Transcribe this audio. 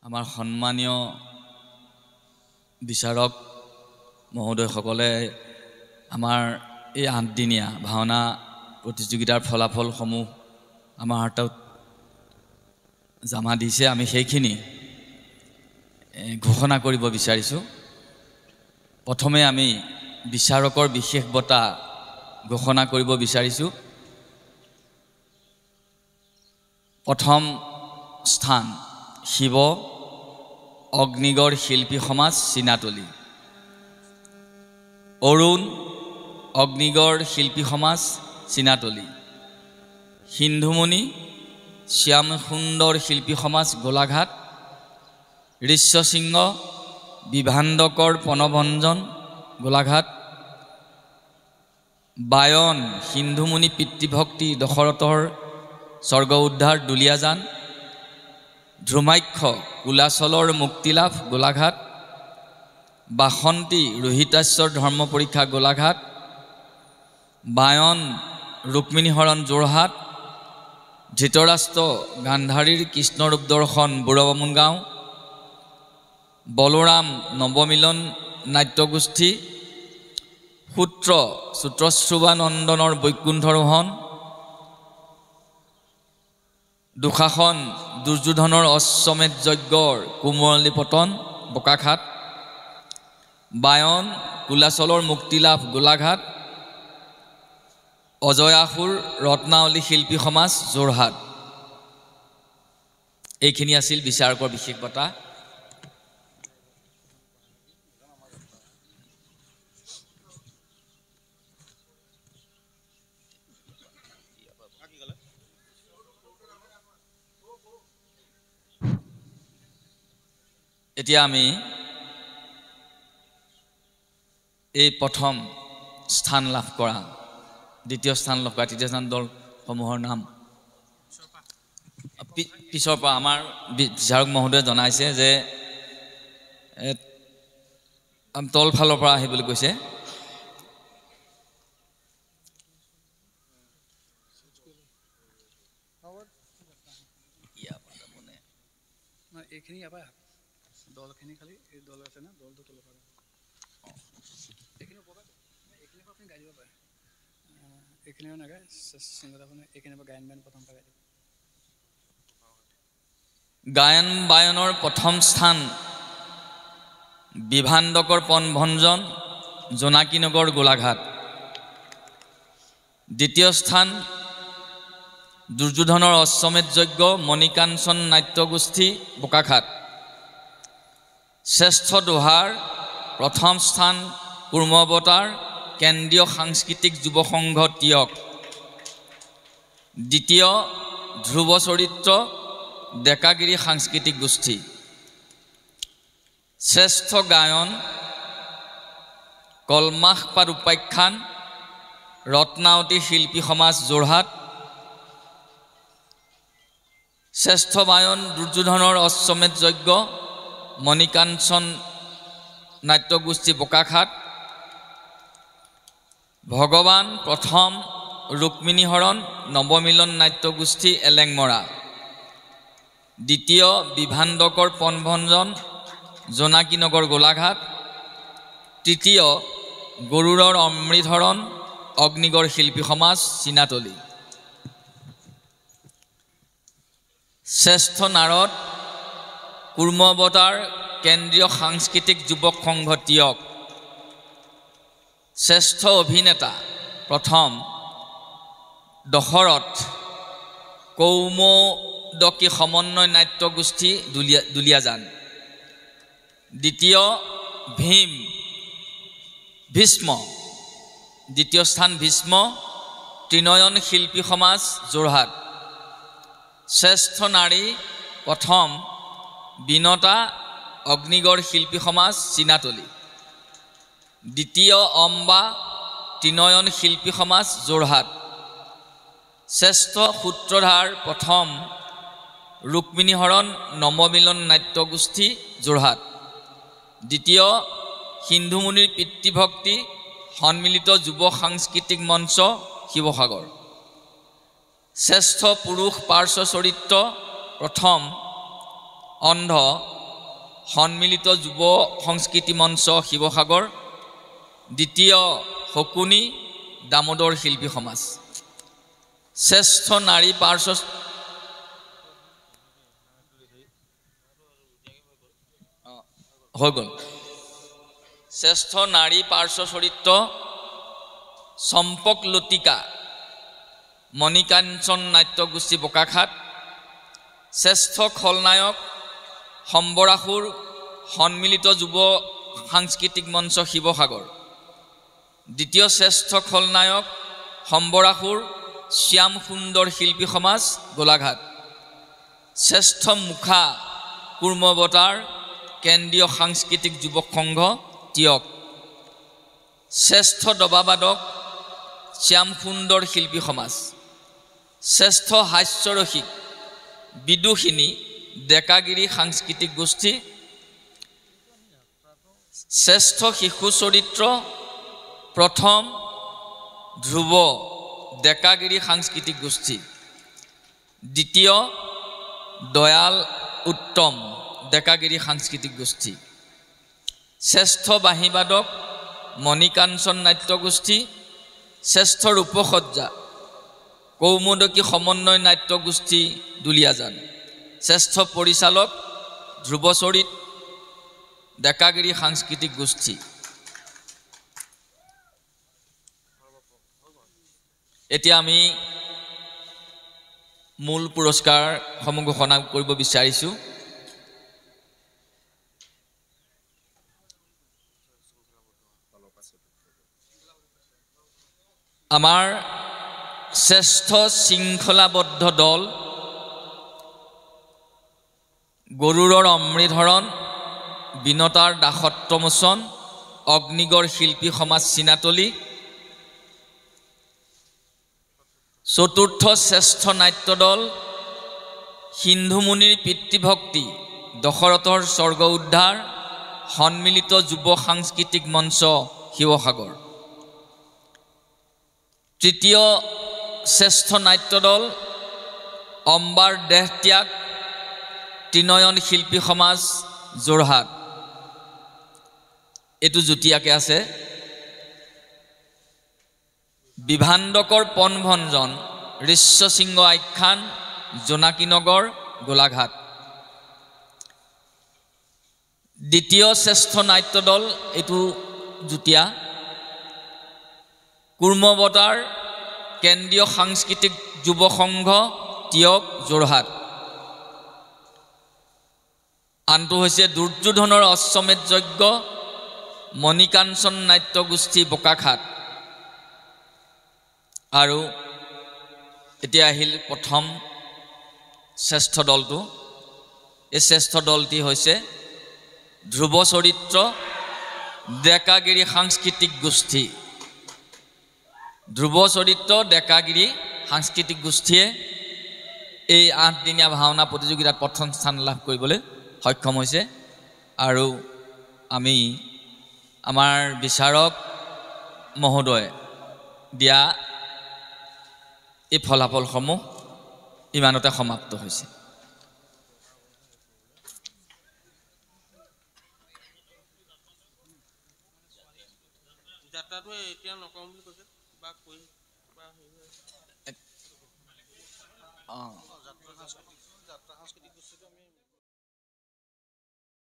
আমাৰ সন্মানীয় বিচাৰক মহোদয়সকলে আমাৰ এই 8 দিনীয়া ভাওনা প্ৰতিযোগিতাৰ ফলাফলসমূহ আমাৰ হাতত জমা দিছে। আমি সেইখিনি ঘোষণা কৰিব বিচাৰিছোঁ। প্ৰথমে আমি বিচাৰকৰ বিশেষ বঁটা ঘোষণা কৰিব বিচাৰিছোঁ। প্ৰথম স্থান শিৱ অগ্নিগড় শিল্পী সমাজ চিনাতলী, অৰুণ অগ্নিগড় শিল্পী সমাজ চিনাতলী, সিন্ধুমণি শ্যাম সুন্দৰ শিল্পী সমাজ গোলাঘাট, ঋষ্যসিংহ বিভাণ্ডকৰ প্ৰণভঞ্জন গোলাঘাট, বায়ন সিন্ধুমণি পিতৃভক্তি দশৰথৰ স্বৰ্গ উদ্ধাৰ দুলীয়াজান, ধ্ৰুমাক্ষ কুলাচলৰ মুক্তিলাভ গোলাঘাট, বাসন্তী ৰোহিতাশ্বৰ ধৰ্ম পৰীক্ষা গোলাঘাট, বায়ন ৰুক্মিণীহৰণ যোৰহাট, ধৃতৰাষ্ট্ৰ গান্ধাৰীৰ কৃষ্ণৰূপ দৰ্শন বুঢ়বামুণ গাঁও, বলোৰাম নৱমিলন নাট্যগোষ্ঠী, সূত্ৰ সূত্ৰশ্ৰুৱানন্দনৰ বৈকুণ্ঠৰোহণ, দুশাসন দুৰ্যোধনৰ অশ্বমেধ যজ্ঞৰ কোমলী পতন বোকাখাট, বায়ন কুলাচলৰ মুক্তিলাভ গোলাঘাট, অজয়াসুৰ ৰত্নাৱলী শিল্পী সমাজ যোৰহাট। এইখিনি আছিল বিচাৰকৰ বিশেষ বঁটা। এতিয়া আমি এই প্ৰথম স্থান লাভ কৰা, দ্বিতীয় স্থান লাভ কৰা, তৃতীয় স্থান দলসমূহৰ নাম পিছৰ পৰা আমাৰ বিচাৰক মহোদয়ে জনাইছে যে তল ফালৰ পৰা আহিবলৈ কৈছে। এইখিনি দলখিনি খালি এই দল আছে না, দলটো তলৰ পৰা এইখিনি ওপৰত এইখিনি আপুনি গাই দিব পাৰে। এইখিনিও নাগায় চিংগল আপুনি এইখিনিৰ পৰা গায়ন বায়ন প্ৰথম গাই দিব। গায়ন বায়নৰ প্ৰথম স্থান বিভাণ্ডকৰ প্ৰণভঞ্জন জোনাকীনগৰ গোলাঘাট, দ্বিতীয় স্থান দুৰ্যোধনৰ অশ্বমেধ যজ্ঞ মণিকাঞ্চন নাট্যগোষ্ঠী বোকাখাট, শ্ৰেষ্ঠ দোহাৰ প্ৰথম স্থান কুৰ্মৱতাৰ কেন্দ্ৰীয় সাংস্কৃতিক যুৱ সংঘ টিয়ক, দ্বিতীয় ধ্ৰুৱ চৰিত্ৰ ডেকাগিৰি সাংস্কৃতিক গোষ্ঠী, শ্ৰেষ্ঠ গায়ন কলমাসপাত উপাখ্যান ৰত্নাৱতী শিল্পী সমাজ যোৰহাট, শ্ৰেষ্ঠ বায়ন দুৰ্যোধনৰ অশ্বমেধ যজ্ঞ মণিকাঞ্চন নাট্যগোষ্ঠী বোকাখাট, ভগৱান প্ৰথম ৰুক্মিণীহৰণ নৱমিলন নাট্যগোষ্ঠী এলেংমৰা, দ্বিতীয় বিভাণ্ডকৰ প্ৰণভঞ্জন জোনাকীনগৰ গোলাঘাট, তৃতীয় গৰুড়ৰ অমৃতহৰণ অগ্নিগড় শিল্পী সমাজ চিনাতলী, শ্ৰেষ্ঠ নাৰদ কুৰ্মৱতাৰ কেন্দ্ৰীয় সাংস্কৃতিক যুৱক সংঘ টিয়ক, শ্ৰেষ্ঠ অভিনেতা প্ৰথম দশৰথ কৌমোদকী সমন্বয় নাট্যগোষ্ঠী দুলীয়াজান, দ্বিতীয় ভীষ্ম দ্বিতীয় স্থান ভীষ্ম ত্ৰিনয়ন শিল্পী সমাজ যোৰহাট, শ্ৰেষ্ঠ নাৰী প্ৰথম বিনতা অগ্নিগড় শিল্পী সমাজ চিনাতলী, দ্বিতীয় অম্বা ত্ৰিনয়ন শিল্পী সমাজ যোৰহাট, শ্ৰেষ্ঠ সূত্ৰধাৰ প্ৰথম ৰুক্মিণীহৰণ নৱমিলন নাট্যগোষ্ঠী যোৰহাট, দ্বিতীয় সিন্ধুমণিৰ পিতৃভক্তি সন্মিলিত যুৱ সাংস্কৃতিক মঞ্চ শিৱসাগৰ, শ্ৰেষ্ঠ পুৰুষ পাৰ্শ্ব চৰিত্ৰ প্ৰথম অন্ধ সন্মিলিত যুৱ সংস্কৃতি মঞ্চ শিৱসাগৰ দ্বিতীয় শকুনি দামোদৰ শিল্পী সমাজ শ্ৰেষ্ঠ নাৰী পাৰ্শ্ব হৈ গ'ল শ্ৰেষ্ঠ নাৰী পাৰ্শ্ব চৰিত্ৰ চম্পক লতিকা মণিকাঞ্চন নাট্যগোষ্ঠী বোকাখাট শ্ৰেষ্ঠ খলনায়ক সম্বৰাসুৰ সন্মিলিত যুৱ সাংস্কৃতিক মঞ্চ শিৱসাগৰ দ্বিতীয় শ্ৰেষ্ঠ খলনায়ক সম্বৰাসুৰ শ্যাম সুন্দৰ শিল্পী সমাজ গোলাঘাট শ্ৰেষ্ঠ মুখা কুৰ্মবতাৰ কেন্দ্ৰীয় সাংস্কৃতিক যুৱক সংঘ টিয়ক শ্ৰেষ্ঠ দবাবাদক শ্যাম সুন্দৰ শিল্পী সমাজ শ্ৰেষ্ঠ হাস্যৰসিক বিদুষিনী ডেকাগিৰি সাংস্কৃতিক গোষ্ঠী শ্ৰেষ্ঠ শিশু চৰিত্ৰ প্ৰথম ধ্ৰুৱ ডেকাগিৰি সাংস্কৃতিক গোষ্ঠী দ্বিতীয় দয়াল উত্তম ডেকাগিৰি সাংস্কৃতিক গোষ্ঠী শ্ৰেষ্ঠ বাঁহীবাদক মণিকাঞ্চন নাট্যগোষ্ঠী শ্ৰেষ্ঠ ৰূপসজ্জা কৌমুদকী সমন্বয় নাট্যগোষ্ঠী দুলীয়াজান শ্ৰেষ্ঠ পৰিচালক ধ্ৰুৱচৰিত ডেকাগিৰি সাংস্কৃতিক গোষ্ঠী এতিয়া আমি মূল পুৰস্কাৰসমূহ ঘোষণা কৰিব বিচাৰিছোঁ আমাৰ শ্ৰেষ্ঠ শৃংখলাবদ্ধ দল গৰুড়ৰ অমৃতহৰণ বিনতাৰ দাসত্বমোচন অগ্নিগড় শিল্পী সমাজ চিনাতলী চতুৰ্থ শ্ৰেষ্ঠ নাট্য দল সিন্ধুমুনিৰ পিতৃভক্তি দশৰথৰ স্বৰ্গ উদ্ধাৰ সন্মিলিত যুৱ সাংস্কৃতিক মঞ্চ শিৱসাগৰ তৃতীয় শ্ৰেষ্ঠ নাট্য দল অম্বাৰ দেহত্যাগ ত্ৰিনয়ন শিল্পী সমাজ যোৰহাট এইটো যুটীয়াকৈ আছে বিভাণ্ডকৰ পণভঞ্জন ঋষ্যসিংহ আখ্যান জোনাকীনগৰ গোলাঘাট দ্বিতীয় শ্ৰেষ্ঠ নাট্য দল এইটো যুটীয়া কুৰ্মবতাৰ কেন্দ্ৰীয় সাংস্কৃতিক যুৱ সংঘ টিয়ক যোৰহাট আনটো হৈছে দুৰ্যোধনৰ অশ্বমেধ যজ্ঞ মণিকাঞ্চন নাট্যগোষ্ঠী বোকাখাট আৰু এতিয়া আহিল প্ৰথম শ্ৰেষ্ঠ দলটো এই শ্ৰেষ্ঠ দলটি হৈছে ধ্ৰুৱ চৰিত্ৰ ডেকাগিৰি সাংস্কৃতিক গোষ্ঠী ধ্ৰুৱ চৰিত্ৰ ডেকাগিৰি সাংস্কৃতিক গোষ্ঠীয়ে এই 8দিনীয়া ভাওনা প্ৰতিযোগিতাত প্ৰথম স্থান লাভ কৰিবলৈ সক্ষম হৈছে আৰু আমি আমাৰ বিচাৰক মহোদয় দিয়া এই ফলাফলসমূহ ইমানতে সমাপ্ত হৈছে যাত্ৰাটো এতিয়া নকম বুলি কৈছে বা কৈ বা